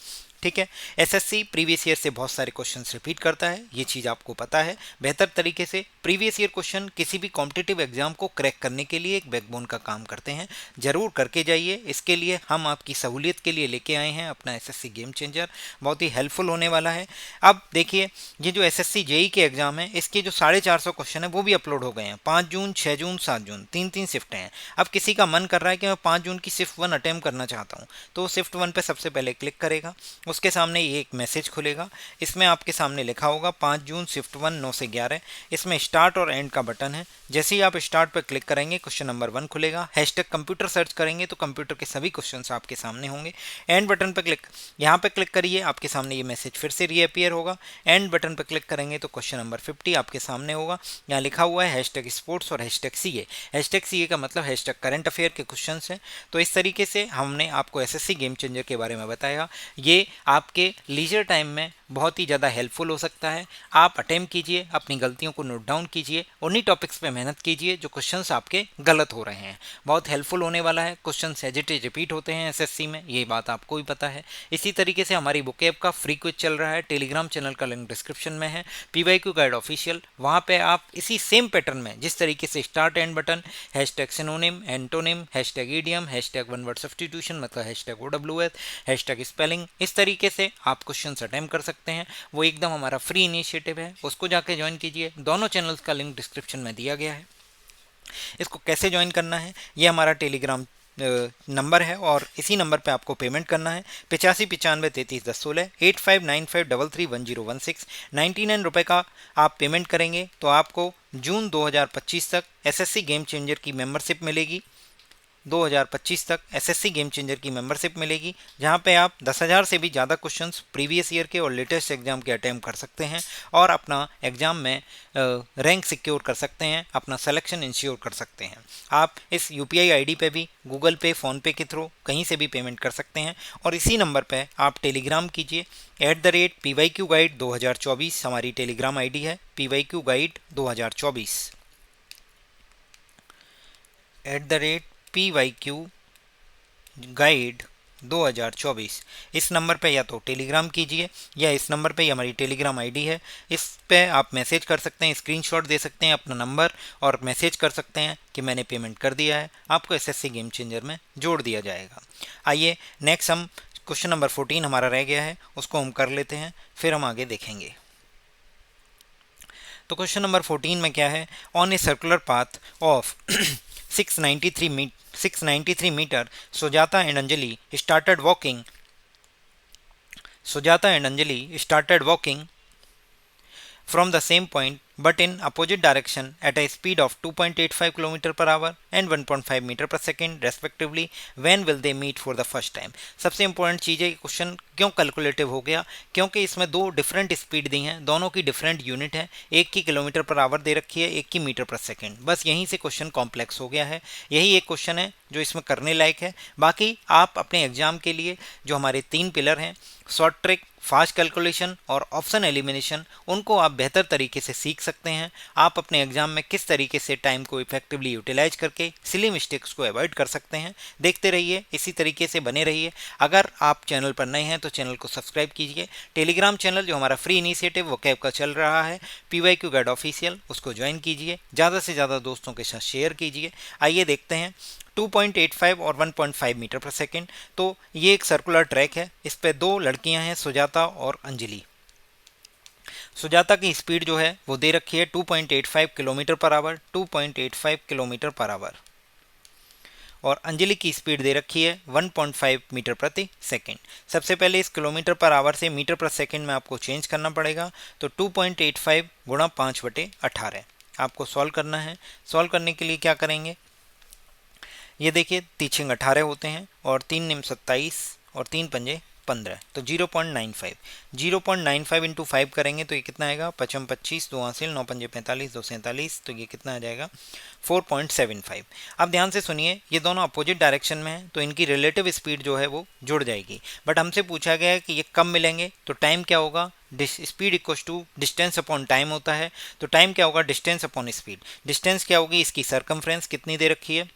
ठीक है, एसएससी प्रीवियस ईयर से बहुत सारे क्वेश्चंस रिपीट करता है, ये चीज़ आपको पता है। बेहतर तरीके से प्रीवियस ईयर क्वेश्चन किसी भी कॉम्पिटिटिव एग्जाम को क्रैक करने के लिए एक बैकबोन का काम करते हैं। जरूर करके जाइए। इसके लिए हम आपकी सहूलियत के लिए लेके आए हैं अपना एसएससी गेम चेंजर, बहुत ही हेल्पफुल होने वाला है। अब देखिए, ये जो एसएससी जेई के एग्जाम है, इसके जो 450 क्वेश्चन है वो भी अपलोड हो गए हैं। 5 जून, 6 जून, 7 जून, 3 शिफ्टें हैं। अब किसी का मन कर रहा है कि मैं 5 जून की शिफ्ट 1 अटेम्प्ट करना चाहता हूँ, तो शिफ्ट 1 पे सबसे पहले क्लिक करेगा। उसके सामने ये एक मैसेज खुलेगा, इसमें आपके सामने लिखा होगा 5 जून शिफ्ट 1 9 से 11। इसमें स्टार्ट और एंड का बटन है। जैसे ही आप स्टार्ट पर क्लिक करेंगे, क्वेश्चन नंबर 1 खुलेगा। हैशटैग कंप्यूटर सर्च करेंगे तो कंप्यूटर के सभी क्वेश्चंस आपके सामने होंगे। एंड बटन पर क्लिक, यहाँ पे क्लिक करिए, आपके सामने ये मैसेज फिर से रीअपियर होगा। एंड बटन पर क्लिक करेंगे तो क्वेश्चन नंबर 50 आपके सामने होगा। यहाँ लिखा हुआ है हैशटैग स्पोर्ट्स और हैशटैग सीए। हैशटैग सीए का मतलब हैशटैग करंट अफेयर के क्वेश्चन हैं। तो इस तरीके से हमने आपको एसएससी गेम चेंजर के बारे में बताया। ये आपके लीजर टाइम में बहुत ही ज़्यादा हेल्पफुल हो सकता है। आप अटेम्प्ट कीजिए, अपनी गलतियों को नोट डाउन कीजिए, उन्हीं टॉपिक्स पे मेहनत कीजिए जो क्वेश्चंस आपके गलत हो रहे हैं। बहुत हेल्पफुल होने वाला है। क्वेश्चंस एजिटेज रिपीट होते हैं एसएससी में, ये बात आपको भी पता है। इसी तरीके से हमारी बुक ऐप का फ्री क्विज चल रहा है, टेलीग्राम चैनल का लिंक डिस्क्रिप्शन में है, पीवाईक्यू गाइड ऑफिशियल। वहाँ पर आप इसी सेम पैटर्न में, जिस तरीके से start and button, hashtag synonym, antonym, hashtag idiom, hashtag one word substitution मतलब हैशटैग OWS, हैशटैग स्पेलिंग, इस तरीके से आप क्वेश्चंस अटेम्प्ट कर सकते हैं। सकते हैं, वो एकदम हमारा फ्री इनिशिएटिव है, उसको जाके ज्वाइन कीजिए। दोनों चैनल्स का लिंक डिस्क्रिप्शन में दिया गया है। इसको कैसे ज्वाइन करना है, ये हमारा टेलीग्राम नंबर है और इसी नंबर पे आपको पेमेंट करना है 8595331016 8595331016। 99 रुपये का आप पेमेंट करेंगे तो आपको जून 2025 तक एसएससी गेम चेंजर की मेंबरशिप मिलेगी। 2025 तक एसएससी गेम चेंजर की मेंबरशिप मिलेगी, जहां पे आप 10,000 से भी ज़्यादा क्वेश्चंस प्रीवियस ईयर के और लेटेस्ट एग्जाम के अटैम्प्ट कर सकते हैं और अपना एग्जाम में रैंक सिक्योर कर सकते हैं, अपना सिलेक्शन इंश्योर कर सकते हैं। आप इस यूपीआई आईडी पे भी गूगल पे, फ़ोनपे के थ्रू कहीं से भी पेमेंट कर सकते हैं और इसी नंबर पे आप टेलीग्राम कीजिए @PYQ गाइड 2024 हमारी टेलीग्राम आईडी है। PYQ गाइड 2024 @PYQ गाइड 2024 इस नंबर पे या तो टेलीग्राम कीजिए या इस नंबर पे हमारी टेलीग्राम आईडी है, इस पे आप मैसेज कर सकते हैं, स्क्रीनशॉट दे सकते हैं अपना नंबर और मैसेज कर सकते हैं कि मैंने पेमेंट कर दिया है, आपको एसएससी गेम चेंजर में जोड़ दिया जाएगा। आइए नेक्स्ट हम क्वेश्चन नंबर 14 हमारा रह गया है, उसको हम कर लेते हैं, फिर हम आगे देखेंगे। तो क्वेश्चन नंबर 14 में क्या है, on a circular path of 693 meter, Sujata and Anjali started walking from the same point but in opposite direction at a speed of 2.85 km per hour and 1.5 meter per second respectively. When will they meet for the first time? सबसे important चीज़ है, question क्यों calculative हो गया, क्योंकि इसमें दो different speed दी हैं, दोनों की डिफरेंट यूनिट है, एक की किलोमीटर पर आवर दे रखी है, एक की मीटर पर सेकंड। बस यहीं से क्वेश्चन कॉम्प्लेक्स हो गया है, यही एक क्वेश्चन है जो इसमें करने लायक है। बाकी आप अपने एग्जाम के लिए जो हमारे 3 पिलर हैं, शॉर्ट ट्रिक, फास्ट कैलकुलेशन और ऑप्शन एलिमिनेशन, उनको आप बेहतर तरीके से सीख सकते हैं। आप अपने एग्जाम में किस तरीके से टाइम को इफेक्टिवली यूटिलाइज करके सिली मिस्टेक्स को अवॉइड कर सकते हैं, देखते रहिए, इसी तरीके से बने रहिए। अगर आप चैनल पर नए हैं तो चैनल को सब्सक्राइब कीजिए। टेलीग्राम चैनल जो हमारा फ्री इनिशिएटिव वो कैब का चल रहा है, PYQ गाइड ऑफिशियल, उसको ज्वाइन कीजिए, ज़्यादा से ज़्यादा दोस्तों के साथ शेयर कीजिए। आइए देखते हैं 2.85 और 1.5 मीटर पर सेकेंड। तो ये एक सर्कुलर ट्रैक है, इस पे दो लड़कियां हैं, सुजाता और अंजलि। सुजाता की स्पीड जो है वो दे रखी है 2.85 kilometre per hour, 2.85 kilometre per hour, और अंजलि की स्पीड दे रखी है 1.5 मीटर प्रति सेकंड। सबसे पहले इस किलोमीटर पर आवर से मीटर पर सेकंड में आपको चेंज करना पड़ेगा, तो 2.85 गुणा 5/18 आपको सॉल्व करना है। सॉल्व करने के लिए क्या करेंगे, ये देखिए 3 18 होते हैं और 3 9 27 और 3 पंजे 15, तो 0.95 इंटू 5 करेंगे तो ये कितना आएगा, 55 25, 2 हासिल, 9 पंजे 45, 2 47, तो ये कितना आ जाएगा 4.75। अब ध्यान से सुनिए, ये दोनों अपोजिट डायरेक्शन में है तो इनकी रिलेटिव स्पीड जो है वो जुड़ जाएगी, बट हमसे पूछा गया है कि ये कब मिलेंगे, तो टाइम क्या होगा, speed equal to distance upon time होता है, तो टाइम क्या होगा, डिस्टेंस अपॉन स्पीड। डिस्टेंस क्या होगी, इसकी सर्कमफ्रेंस कितनी दे रखी है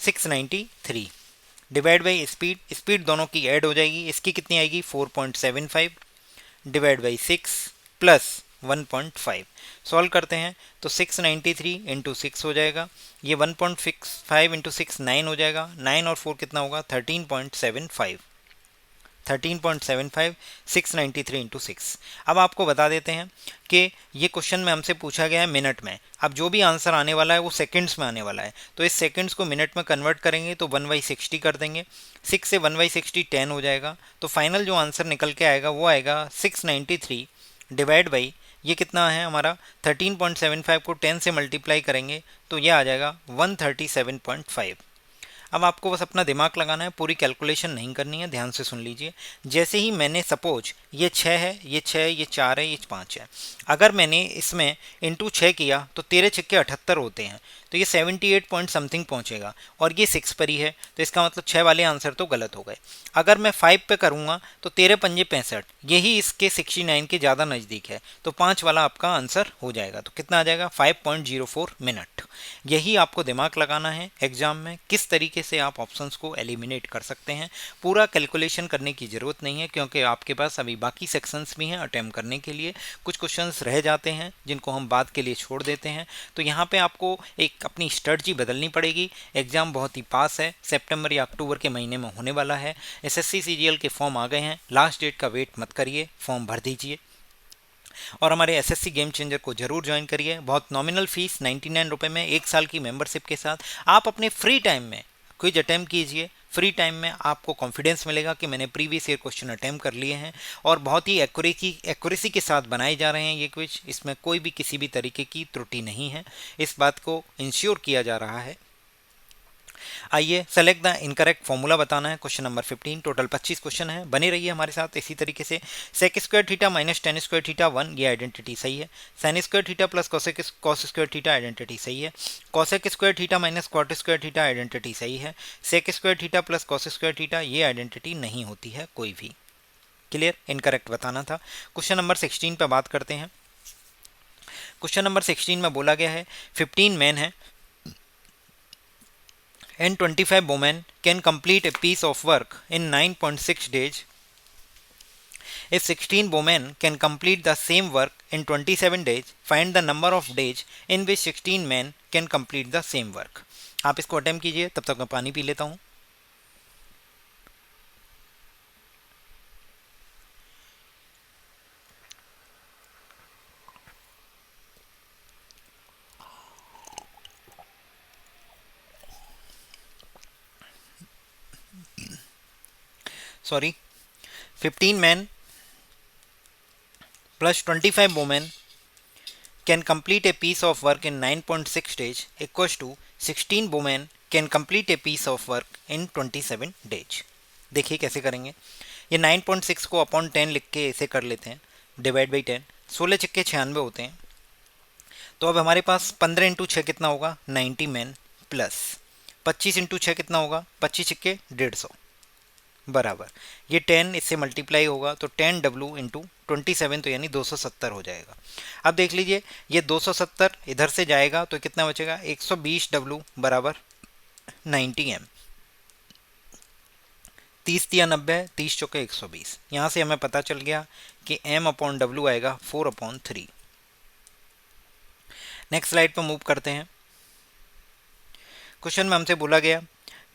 693 डिवाइड बाई स्पीड, स्पीड दोनों की ऐड हो जाएगी, इसकी कितनी आएगी 4.75 डिवाइड बाई 6 प्लस 1.5। सॉल्व करते हैं तो 693 इंटू 6 हो जाएगा, ये 1.65 इंटू 6 9 हो जाएगा, 9 और 4 कितना होगा 13.75, 693 इंटू 6। अब आपको बता देते हैं कि ये क्वेश्चन में हमसे पूछा गया है मिनट में, अब जो भी आंसर आने वाला है वो सेकंड्स में आने वाला है, तो इस सेकंड्स को मिनट में कन्वर्ट करेंगे तो 1/60 कर देंगे, 6 से 1/60 10 हो जाएगा, तो फाइनल जो आंसर निकल के आएगा वो आएगा 693 डिवाइड बाई ये कितना है हमारा 13.75 को 10 से मल्टीप्लाई करेंगे तो ये आ जाएगा 137.5। अब आपको बस अपना दिमाग लगाना है, पूरी कैलकुलेशन नहीं करनी है, ध्यान से सुन लीजिए। जैसे ही मैंने सपोज ये 6 है, ये 6, ये 4 है, ये 5 है, अगर मैंने इसमें इंटू 6 किया तो 13 छक्के 78 होते हैं, तो ये 78 पॉइंट समथिंग पहुंचेगा और ये 6 पर ही है, तो इसका मतलब 6 वाले आंसर तो गलत हो गए। अगर मैं 5 पे करूँगा तो 13 पंजे 65, यही इसके 69 के ज़्यादा नज़दीक है, तो 5 वाला आपका आंसर हो जाएगा, तो कितना आ जाएगा 5.04 मिनट। यही आपको दिमाग लगाना है एग्जाम में, किस तरीके तरीके से आप ऑप्शंस को एलिमिनेट कर सकते हैं। पूरा कैलकुलेशन करने की ज़रूरत नहीं है, क्योंकि आपके पास अभी बाकी सेक्शंस भी हैं अटेम्प्ट करने के लिए। कुछ क्वेश्चंस रह जाते हैं जिनको हम बाद के लिए छोड़ देते हैं। तो यहाँ पे आपको एक अपनी स्ट्रेटजी बदलनी पड़ेगी। एग्ज़ाम बहुत ही पास है, सितंबर या अक्टूबर के महीने में होने वाला है। एसएससी सीजीएल के फॉर्म आ गए हैं, लास्ट डेट का वेट मत करिए, फॉर्म भर दीजिए और हमारे एसएससी गेम चेंजर को जरूर ज्वाइन करिए। बहुत नॉमिनल फीस 99 रुपये में 1 साल की मेंबरशिप के साथ आप अपने फ्री टाइम में क्विज अटैम्प्ट कीजिए। फ्री टाइम में आपको कॉन्फिडेंस मिलेगा कि मैंने प्रीवियस ईयर क्वेश्चन अटैम्प्ट कर लिए हैं और बहुत ही एक्यूरेसी के साथ बनाए जा रहे हैं ये क्विज। इसमें कोई भी किसी भी तरीके की त्रुटि नहीं है, इस बात को इंश्योर किया जा रहा है। आइए सेलेक्ट द इनकरेक्ट फॉर्मूला बताना है। क्वेश्चन नंबर 15, टोटल 25 क्वेश्चन है, बने रहिए हमारे साथ इसी तरीके से। Sec square theta minus tan square theta 1, ये आइडेंटिटी सही है। Sine square theta plus cos square theta identity सही है। Cosec square theta minus cot square theta identity सही है। Sec square theta plus cos square theta, ये identity नहीं होती है कोई भी। क्लियर, इनकरेक्ट बताना था। क्वेश्चन नंबर 16 पे बात करते हैं। क्वेश्चन नंबर 16 में बोला गया है 15 मैन है and 25 women can complete a piece of work in 9.6 days. If 16 women can complete the same work in 27 days, find the number of days in which 16 men can complete the same work. आप इसको attempt कीजिए, तब तक मैं पानी P लेता हूँ। Sorry, 15 men plus 25 women can complete a piece of work in 9.6 days equals to 16 women can complete a piece of work in 27 days. देखिए कैसे करेंगे। ये 9.6 को अपॉन 10 लिख के ऐसे कर लेते हैं, डिवाइड बाई 10। 16 छक्के 96 होते हैं। तो अब हमारे पास 15 इंटू 6 कितना होगा, 90 मैन प्लस 25 इंटू 6 कितना होगा, 25 छक्के 150 बराबर ये 10 इससे मल्टीप्लाई होगा तो 10 डब्ल्यू इंटू 27, तो यानी 270 हो जाएगा। अब देख लीजिए ये 270 इधर से जाएगा तो कितना बचेगा, 120 डब्ल्यू बराबर 90 एम। 30 या 90, 30 चौके 120। यहाँ से हमें पता चल गया कि m अपॉन डब्ल्यू आएगा 4/3। नेक्स्ट स्लाइड पर मूव करते हैं। क्वेश्चन में हमसे बोला गया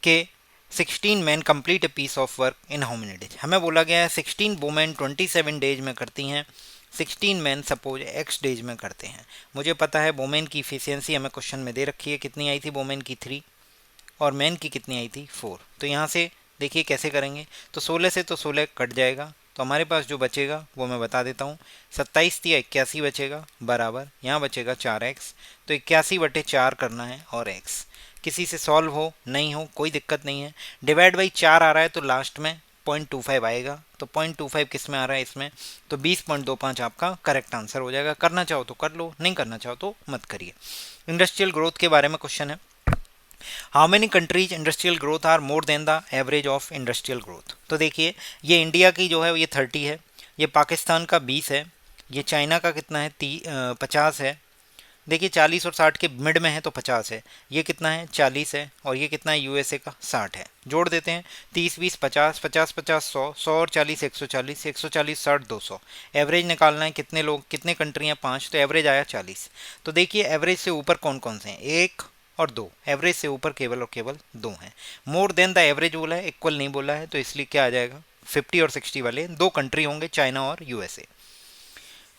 कि 16 man complete a piece of work in how many days. हमें बोला गया है 16 वुमेन 27 डेज में करती हैं, 16 मैन सपोज x डेज में करते हैं। मुझे पता है वुमेन की इफिशियंसी हमें क्वेश्चन में दे रखी है, कितनी आई थी वुमेन की 3 और मैन की कितनी आई थी 4। तो यहाँ से देखिए कैसे करेंगे, तो 16 से तो 16 कट जाएगा, तो हमारे पास जो बचेगा वो मैं बता देता हूँ। 27 या 81 बचेगा बराबर यहाँ बचेगा 4x, तो 81/4 करना है और x। किसी से सॉल्व हो नहीं हो कोई दिक्कत नहीं है। डिवाइड बाई 4 आ रहा है तो लास्ट में 0.25 आएगा, तो 0.25 किस में आ रहा है इसमें, तो 20.25 आपका करेक्ट आंसर हो जाएगा। करना चाहो तो कर लो, नहीं करना चाहो तो मत करिए। इंडस्ट्रियल ग्रोथ के बारे में क्वेश्चन है, how many countries industrial growth are more than the average of industrial growth. तो देखिए ये इंडिया की जो है ये 30 है, ये पाकिस्तान का 20 है, ये चाइना का कितना है 50 है। देखिए 40 और 60 के मिड में है तो 50 है, ये कितना है 40 है और ये कितना है यूएसए का 60 है। जोड़ देते हैं 30 20 50, 50 50 100, 100 और 40 140, 140 60 200। एवरेज निकालना है कितने लोग कितने कंट्री हैं 5, तो एवरेज आया 40। तो देखिए एवरेज से ऊपर कौन कौन से हैं, 1 और 2। एवरेज से ऊपर केवल और केवल 2 हैं। मोर देन द एवरेज बोला है, इक्वल नहीं बोला है, तो इसलिए क्या आ जाएगा 50 और 60 वाले 2 कंट्री होंगे, चाइना और यूएसए।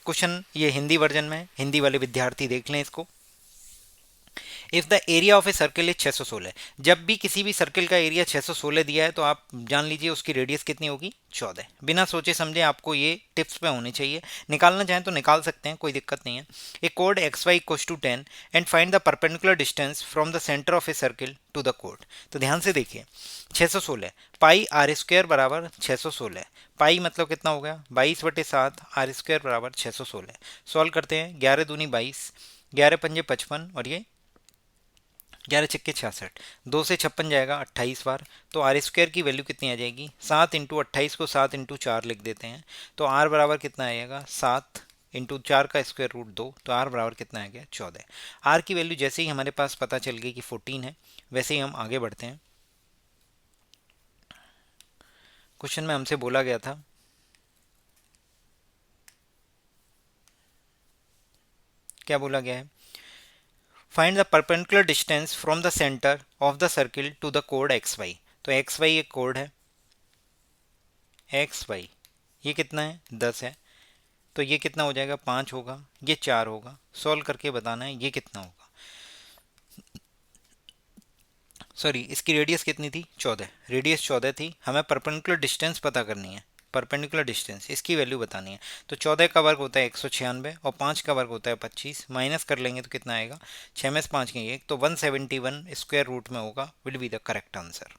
क्वेश्चन ये हिंदी वर्जन में है, हिंदी वाले विद्यार्थी देख लें इसको। If the area of a circle is 616, जब भी किसी भी सर्किल का एरिया 616 दिया है तो आप जान लीजिए उसकी रेडियस कितनी होगी 14। बिना सोचे समझे आपको ये टिप्स पे होने चाहिए, निकालना चाहें तो निकाल सकते हैं, कोई दिक्कत नहीं है। ए कोड x y equals to 10 and find the perpendicular distance from the centre of a circle to the कोड। तो ध्यान से देखिए 616 पाई आर स्क्वायर बराबर 616, पाई मतलब कितना हो गया 22/7, आर स्क्वायर बराबर 616। सॉल्व करते हैं, 11 दूनी 22, 11 पंजे 55 और ये 11 छक्के 66, 2 से 56 जाएगा 28 बार, तो आर स्क्वायर की वैल्यू कितनी आ जाएगी 7 इंटू 28 को 7 इंटू 4 लिख देते हैं, तो आर बराबर कितना आएगा 7 इंटू 4 का स्क्वायर रूट 2, तो आर बराबर कितना आ गया 14। आर की वैल्यू जैसे ही हमारे पास पता चल गई कि 14 है, वैसे ही हम आगे बढ़ते हैं। क्वेश्चन में हमसे बोला गया था क्या बोला गया है, find the perpendicular distance from the centre of the circle to the कोड एक्स वाई। तो एक्स वाई एक कोड है, एक्स वाई ये कितना है 10 है, तो ये कितना हो जाएगा 5 होगा, ये 4 होगा। सॉल्व करके बताना है ये कितना होगा। सॉरी, इसकी रेडियस कितनी थी 14, रेडियस 14 थी, हमें परपेंडिकुलर डिस्टेंस पता करनी है, परपेंडिकुलर डिस्टेंस इसकी वैल्यू बतानी है। तो 14 का वर्ग होता है 196 और 5 का वर्ग होता है 25, माइनस कर लेंगे तो कितना आएगा 6 में से 5 गई 1, तो 171 स्क्वायर रूट में होगा, will be the correct answer.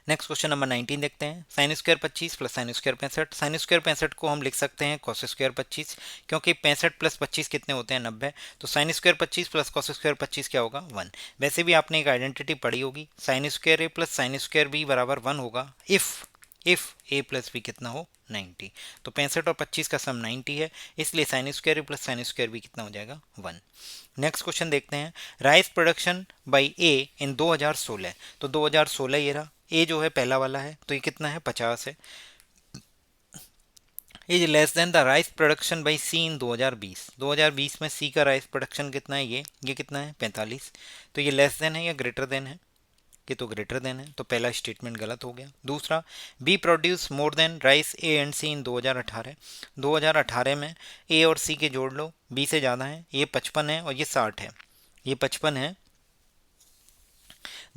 Next question number 19 देखते हैं। Sine square 25 plus sine square 65। Sine square 65 को हम लिख सकते हैं कॉस स्क्वायर 25, क्योंकि 65 प्लस 25 कितने होते हैं 90। तो sine square 25 plus cos square 25 क्या होगा 1। वैसे भी आपने एक आइडेंटिटी पढ़ी होगी, साइन स्क्वायर ए प्लस साइन स्क्वायर बी बराबर 1 होगा इफ ए प्लस बी कितना हो 90। तो 65 और 25 का सम 90 है, इसलिए साइन स्क्वायर ए प्लस साइन स्क्वायर बी कितना हो जाएगा 1। नेक्स्ट क्वेश्चन देखते हैं। राइस प्रोडक्शन बाय ए इन 2016। तो 2016 ये रहा, ए जो है पहला वाला है, तो ये कितना है 50 है, is less than the rice production by C in 2020। 2020 में सी का राइस प्रोडक्शन कितना है, ये कितना है 45। तो ये लेस देन है या ग्रेटर देन है, ये तो ग्रेटर देन है, तो पहला स्टेटमेंट गलत हो गया। दूसरा, B produce more than rice A and C in 2018। 2018 में ए और सी के जोड़ लो, बी से ज़्यादा है, ये 55 है और ये 60 है, ये 55 है।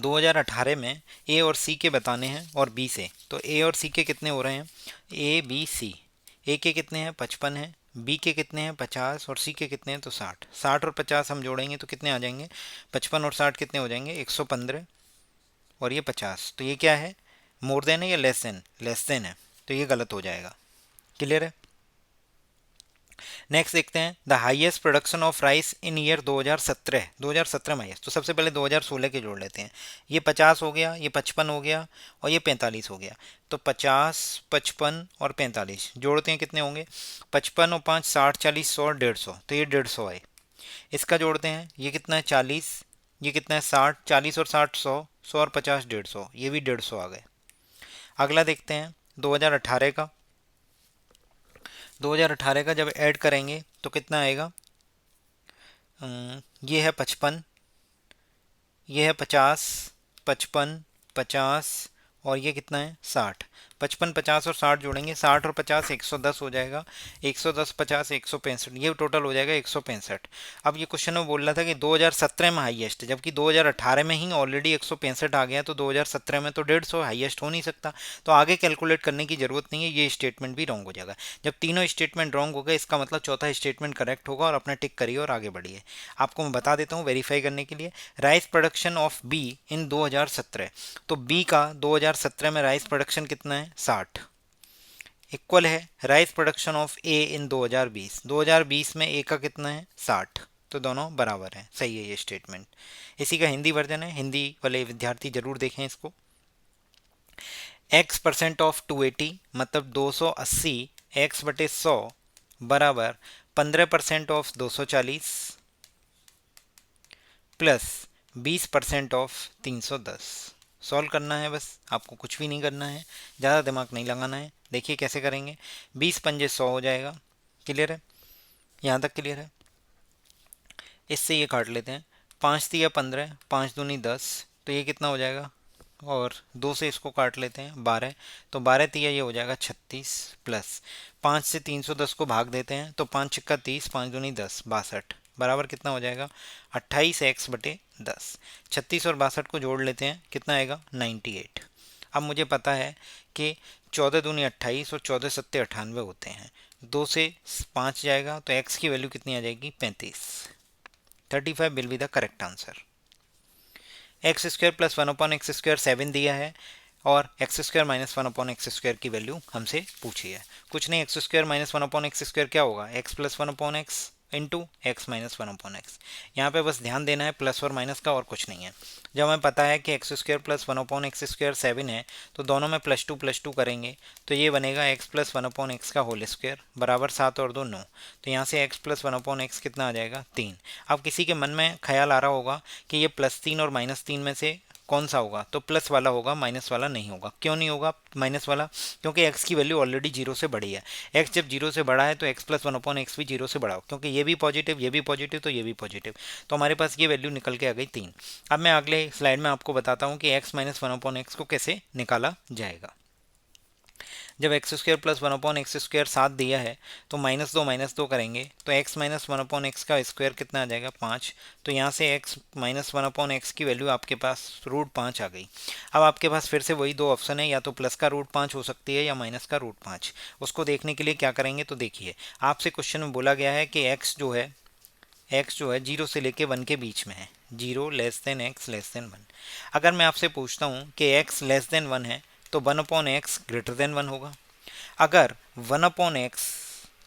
2018 में ए और सी के बताने हैं और बी से, तो ए और सी के कितने हो रहे हैं, ए बी सी, ए के कितने हैं 55 है, बी के कितने हैं 50 और सी के कितने हैं तो 60। 60 और 50 हम जोड़ेंगे तो कितने आ जाएंगे, 55 और 60 कितने हो जाएंगे 115 और ये 50। तो ये क्या है मोर देन है या लेस देन, लेस देन है, तो ये गलत हो जाएगा। क्लियर है। नेक्स्ट देखते हैं the highest production of rice in year 2017। 2017 में हाईएस्ट, तो सबसे पहले 2016 के जोड़ लेते हैं। ये 50 हो गया, ये 55 हो गया और ये 45 हो गया। तो 50, 55 और 45 जोड़ते हैं कितने होंगे, 55 और 5 60, 40, 100, 150, तो ये 150 आए। इसका जोड़ते हैं, ये कितना है 40, ये कितना है 60, 40 और 60 100, 100 और 50 150, ये भी 150 आ गए। अगला देखते हैं 2018 का। 2018 का जब ऐड करेंगे तो कितना आएगा, ये है 55, ये है 50, 55, 50 और ये कितना है 60। 55, 50 और 60 जोड़ेंगे, 60 और 50 110 हो जाएगा, 110, 50 165, ये टोटल हो जाएगा 165। अब ये क्वेश्चन में बोल रहा था कि 2017 में हाईएस्ट, जबकि 2018 में ही ऑलरेडी 165 आ गया, तो 2017 में तो 150 हाईएस्ट हो नहीं सकता, तो आगे कैलकुलेट करने की जरूरत नहीं है, ये स्टेटमेंट भी रॉन्ग हो जाएगा। जब तीनों स्टेटमेंट रॉन्ग हो गए, इसका मतलब चौथा स्टेटमेंट करेक्ट होगा और अपना टिक करिए और आगे बढ़िए। आपको मैं बता देता हूँ वेरीफाई करने के लिए, rice production of be in 2017। तो बी का 2017 में राइस प्रोडक्शन कितना है 60, इक्वल है राइस प्रोडक्शन ऑफ ए इन 2020। 2020 में ए का कितना है 60, तो दोनों बराबर हैं, सही है ये स्टेटमेंट। इसी का हिंदी वर्जन है, हिंदी वाले विद्यार्थी जरूर देखें इसको। x परसेंट ऑफ 280 मतलब 280 x बटे 100 बराबर 15% ऑफ 240 प्लस 20% ऑफ 310। सॉल्व करना है बस, आपको कुछ भी नहीं करना है, ज़्यादा दिमाग नहीं लगाना है। देखिए कैसे करेंगे, 20 पंजे 100 हो जाएगा। क्लियर है, यहाँ तक क्लियर है। इससे ये काट लेते हैं, 5 तिया 15, 5 दूनी 10, तो ये कितना हो जाएगा, और 2 से इसको काट लेते हैं 12, तो 12 तिया ये हो जाएगा 36 प्लस 5 से 310 को भाग देते हैं, तो 5 छिक्का 30, 5 दूनी 10, 62 बराबर कितना हो जाएगा 28x बटे 10। 36 और 62 को जोड़ लेते हैं, कितना आएगा 98। अब मुझे पता है कि 14 दूनी 28 और 14 सत्ते 98 होते हैं, 2 से 5 जाएगा तो x की वैल्यू कितनी आ जाएगी 35। 35 will be the correct answer. X square plus 1/x² 7 दिया है और एक्स स्क्वायर माइनस 1/x² की वैल्यू हमसे पूछी है। कुछ नहीं, एक्स स्क्वायर माइनस 1/x² क्या होगा, x plus 1/x into x minus 1/x। यहाँ पे बस ध्यान देना है प्लस और माइनस का, और कुछ नहीं है। जब हमें पता है कि एक्स स्क्वायर प्लस 1/x² 7 है, तो दोनों में प्लस टू करेंगे, तो ये बनेगा x प्लस 1/x का होल स्क्वायर बराबर 7 और 2 9। तो यहाँ से x प्लस 1/x कितना आ जाएगा 3। अब किसी के मन में ख्याल आ रहा होगा कि ये +3 और -3 में से कौन सा होगा, तो प्लस वाला होगा, माइनस वाला नहीं होगा। क्यों नहीं होगा माइनस वाला, क्योंकि x की वैल्यू ऑलरेडी जीरो से बड़ी है। x जब जीरो से बड़ा है तो x plus one upon x भी जीरो से बड़ा हो, क्योंकि ये भी पॉजिटिव ये भी पॉजिटिव तो ये भी पॉजिटिव, तो हमारे पास ये वैल्यू निकल के आ गई 3। अब मैं अगले स्लाइड में आपको बताता हूँ कि x minus one upon x को कैसे निकाला जाएगा। जब x square plus one upon x square 7 दिया है तो माइनस दो करेंगे तो x minus one upon x का स्क्वायर कितना आ जाएगा 5। तो यहाँ से x minus one upon x की वैल्यू आपके पास √5 आ गई। अब आपके पास फिर से वही दो ऑप्शन है, या तो प्लस का √5 हो सकती है या माइनस का √5। उसको देखने के लिए क्या करेंगे, तो देखिए आपसे क्वेश्चन में बोला गया है कि x जो है 0 से लेके 1 के बीच में है, 0 less than x less than 1। अगर मैं आपसे पूछता हूँ कि x लेस देन 1 है तो 1 अपॉन एक्स ग्रेटर देन 1 होगा। अगर 1 अपॉन एक्स,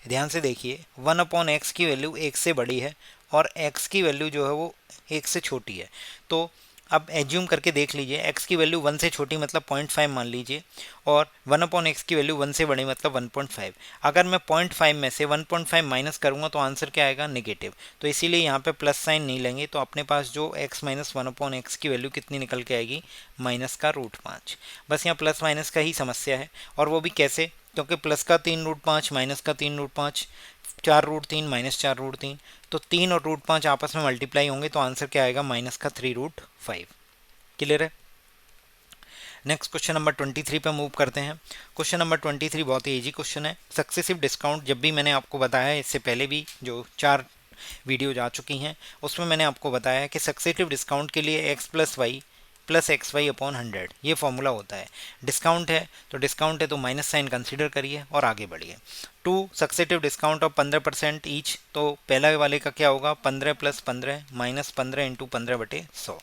ध्यान से देखिए 1 अपॉन एक्स की वैल्यू 1 से बड़ी है और x की वैल्यू जो है वो 1 से छोटी है, तो अब एज्यूम करके देख लीजिए x की वैल्यू 1 से छोटी मतलब 0.5 मान लीजिए, और 1 अपॉन एक्स की वैल्यू 1 से बड़ी मतलब 1.5। अगर मैं 0.5 में से 1.5 माइनस करूँगा तो आंसर क्या आएगा, नेगेटिव। तो इसीलिए यहाँ पे प्लस साइन नहीं लेंगे, तो अपने पास जो x minus one upon x की वैल्यू कितनी निकल के आएगी, माइनस का √5। बस यहाँ प्लस माइनस का ही समस्या है, और वो भी कैसे, क्योंकि प्लस का 3√5 माइनस का 3√5, 4√3 माइनस 4√3, तो 3 और √5 आपस में मल्टीप्लाई होंगे तो आंसर क्या आएगा, माइनस का 3√5। क्लियर है। नेक्स्ट क्वेश्चन नंबर 23 पे मूव करते हैं। क्वेश्चन नंबर 23 बहुत ही इजी क्वेश्चन है। सक्सेसिव डिस्काउंट, जब भी मैंने आपको बताया है, इससे पहले भी जो 4 वीडियो जा चुकी हैं उसमें मैंने आपको बताया है कि सक्सेसिव डिस्काउंट के लिए x plus Y plus X Y upon 100 ये फॉर्मूला होता है। डिस्काउंट है तो माइनस साइन कंसीडर करिए और आगे बढ़िए। 2 सक्सेसिव डिस्काउंट ऑफ 15% ईच, तो पहला वाले का क्या होगा, 15 प्लस 15 माइनस 15 इंटू 15/100,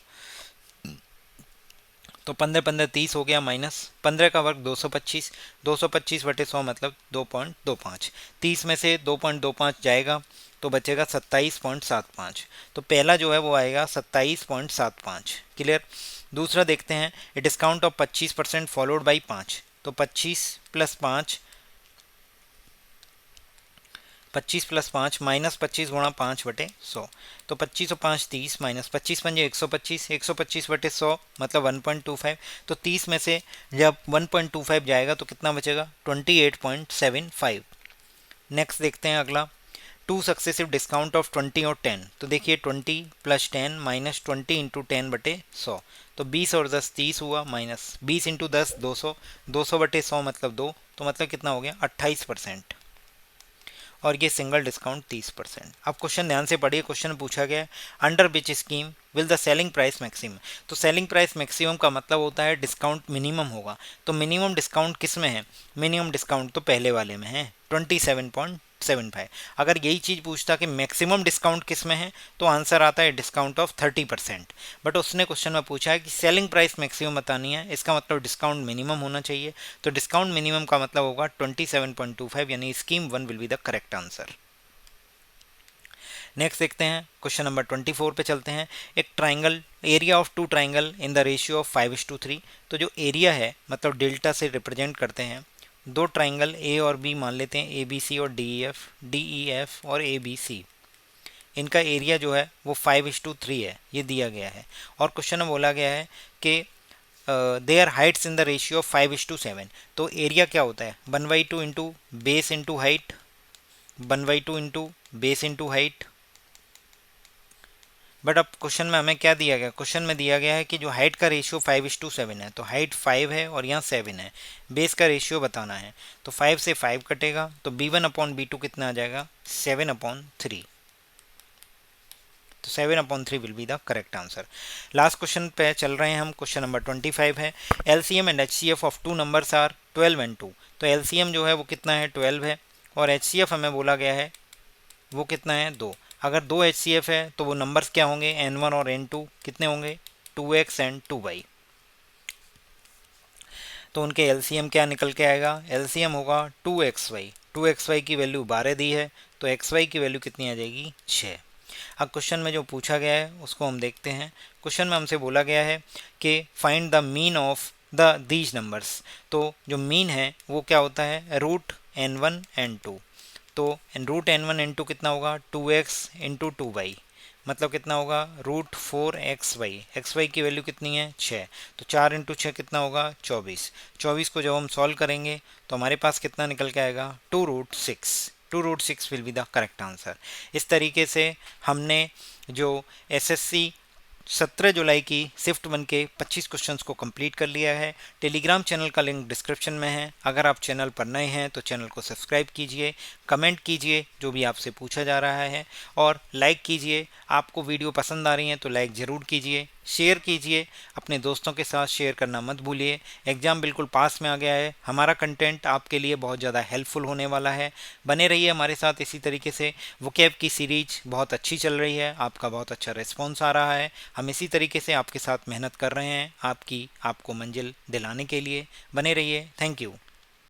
तो 15 15 30 हो गया, माइनस 15 का वर्ग 225, 225/100 मतलब 2.25। 30 में से 2.25 जाएगा तो बचेगा 27.75, तो पहला जो है वो आएगा 27.75। क्लियर। दूसरा देखते हैं, a discount of 25% followed by 5, तो 25 प्लस 5 माइनस 25 गुणा 5/100, तो 25 और 5 30 माइनस 25 पंजे 125, 125/100 मतलब 1.25, तो 30 में से जब 1.25 जाएगा तो कितना बचेगा, 28.75। नेक्स्ट देखते हैं अगला, 2 सक्सेसिव डिस्काउंट ऑफ 20 और 10, तो देखिए 20 प्लस 10 माइनस 20 इंटू 10/100, तो 20 और 10 30 हुआ, माइनस 20 इंटू 10 200, 200/100 मतलब 2, तो मतलब कितना हो गया 28%, और ये सिंगल डिस्काउंट 30%। अब क्वेश्चन ध्यान से पढ़िए, क्वेश्चन पूछा गया है under which scheme will the selling price maximum, तो सेलिंग प्राइस मैक्सिमम का मतलब होता है डिस्काउंट मिनिमम होगा। तो मिनिमम डिस्काउंट किस में है, मिनिमम डिस्काउंट तो पहले वाले में है 27.75। अगर यही चीज़ पूछता कि मैक्सिमम डिस्काउंट किस में है तो आंसर आता है डिस्काउंट ऑफ 30%, बट उसने क्वेश्चन में पूछा है कि सेलिंग प्राइस मैक्सिमम बतानी है, इसका मतलब डिस्काउंट मिनिमम होना चाहिए, तो डिस्काउंट मिनिमम का मतलब होगा 27.25, यानी scheme 1 will be the correct answer. Next देखते हैं, क्वेश्चन नंबर 24 पे चलते हैं। एक triangle, area of 2 triangle in the ratio of 5:3, तो जो एरिया है मतलब डेल्टा से रिप्रेजेंट करते हैं, 2 ट्राइंगल ए और बी मान लेते हैं, ए बी सी और डी ई एफ और ए बी सी, इनका एरिया जो है वो 5:3 है, ये दिया गया है। और क्वेश्चन में बोला गया है कि there heights in the ratio of 5:7, तो एरिया क्या होता है 1/2 into base into height, 1/2 into base into height. But अब क्वेश्चन में हमें क्या दिया गया, क्वेश्चन में दिया गया है कि जो हाइट का रेशियो 5:7 है, तो हाइट 5 है और यहाँ 7 है, बेस का रेशियो बताना है, तो 5 से 5 कटेगा तो b1/b2 कितना आ जाएगा 7/3, तो 7/3 will be the correct answer. Last question पे चल रहे हैं हम, क्वेश्चन नंबर 25 है। LCM and HCF of 2 numbers are 12 and 2, तो एलसीएम जो है वो कितना है 12 है, और एचसीएफ हमें बोला गया है वो कितना है 2। अगर 2 एचसीएफ है तो वो नंबर्स क्या होंगे n1 और n2 कितने होंगे 2x एंड 2y, तो उनके एलसीएम क्या निकल के आएगा, एलसीएम होगा 2xy, 2xy की वैल्यू 12 दी है तो xy की वैल्यू कितनी आ जाएगी 6। अब क्वेश्चन में जो पूछा गया है उसको हम देखते हैं। क्वेश्चन में हमसे बोला गया है कि find the mean of the these numbers, तो जो मीन है वो क्या होता है √n1 n2, तो रूट n1 इंटू कितना होगा 2x इंटू 2y, मतलब कितना होगा √4xy। xy की वैल्यू कितनी है 6, तो 4 इंटू 6 कितना होगा 24। 24 को जब हम सॉल्व करेंगे तो हमारे पास कितना निकल के आएगा 2√6। 2√6 will be the correct answer. इस तरीके से हमने जो एसएससी 17 जुलाई की शिफ्ट 1 के 25 क्वेश्चंस को कंप्लीट कर लिया है। टेलीग्राम चैनल का लिंक डिस्क्रिप्शन में है। अगर आप चैनल पर नए हैं तो चैनल को सब्सक्राइब कीजिए, कमेंट कीजिए जो भी आपसे पूछा जा रहा है, और लाइक कीजिए। आपको वीडियो पसंद आ रही है तो लाइक ज़रूर कीजिए, शेयर कीजिए, अपने दोस्तों के साथ शेयर करना मत भूलिए। एग्ज़ाम बिल्कुल पास में आ गया है, हमारा कंटेंट आपके लिए बहुत ज़्यादा हेल्पफुल होने वाला है। बने रहिए हमारे साथ इसी तरीके से। वोकैब की सीरीज बहुत अच्छी चल रही है, आपका बहुत अच्छा रिस्पॉन्स आ रहा है। हम इसी तरीके से आपके साथ मेहनत कर रहे हैं आपको मंजिल दिलाने के लिए। बने रहिए। Thank you.